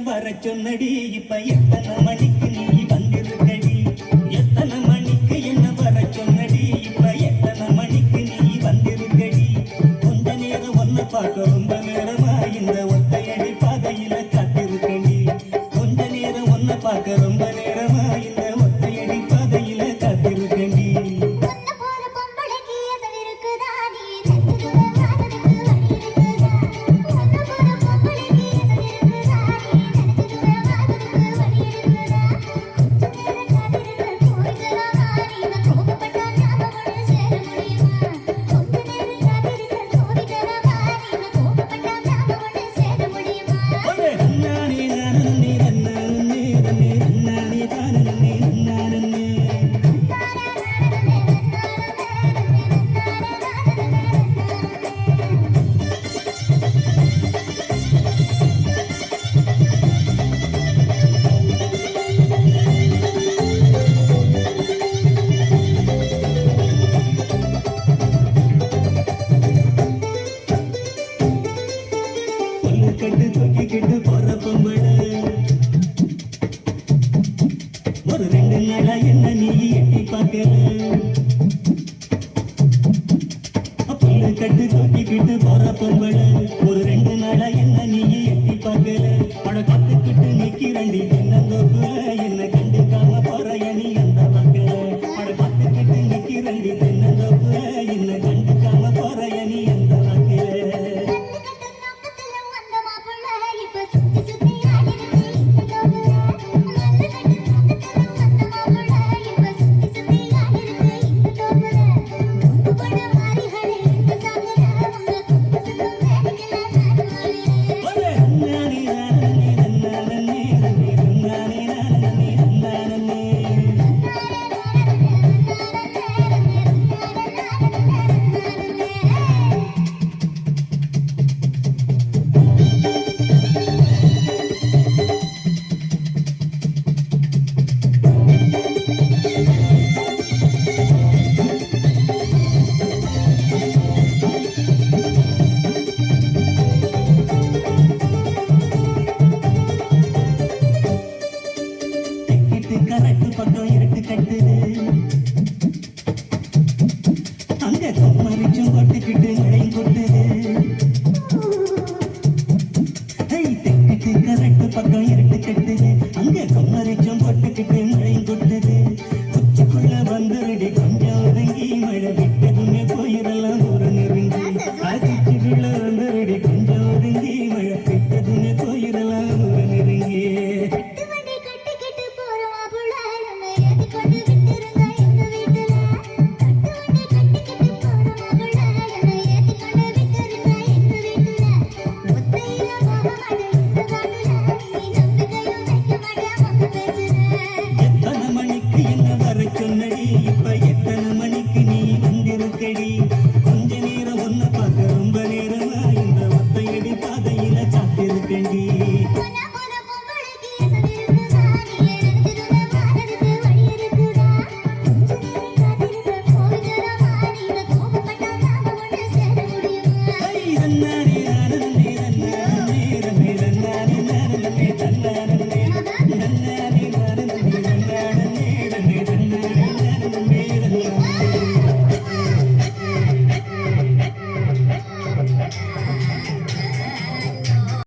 வர சொன்னடி இப்ப எத்தனை மணிக்கு நீ வந்திருக்கடி எத்தனை மணிக்கு என்ன வர சொன்னடி இப்ப எத்தனை மணிக்கு நீ வந்திருக்கடி கொஞ்ச நேரம் ஒன்ன பார்க்க ரொம்ப நேரமா இந்த ஒத்தையடி பாதையில காத்திருக்கடி கொஞ்ச நேரம் ஒன்ன பார்க்க ரொம்ப நேரமா இந்த ஒத்தையடி பாதையில காத்திருக்கடி கட்டு தூக்கி கெட்டு போற பொம்பளை ஒரு 2 நாளா என்ன நீ எட்டி பார்க்கல புல்லு கட்டு தூக்கி கெட்டு போற பொம்பளை ஒரு 2 நாளா என்ன நீ எட்டி பார்க்கல பட கத்துக்கிட்டு நிக்கிறண்டி தென்னந்தோப்புல என்ன கண்டுக்காம போற நீ அந்த மக்கள பட கத்துக்கிட்டு நிக்கிறண்டி தென்னந்தோப்புல என்ன கண்டுக்காம போற நீ அந்த மக்கள கரட்டு பக்கம் இருட்டு கட்டுது அங்க மறிச்சும் கொட்டுக்கிட்டு மழையும் கொட்டுது தெக்கிட்டு கரட்டு பக்கம் இருட்டு கட்டுது அங்க மறிச்சும் கொட்டுக்கிட்டு மழையும் கொட்டுது உச்சிக்குள்ள வந்துருடி கொஞ்சம் ஒதுங்கி மழை விட்டதுமே போயிடலாம் ஒரு நெருங்கி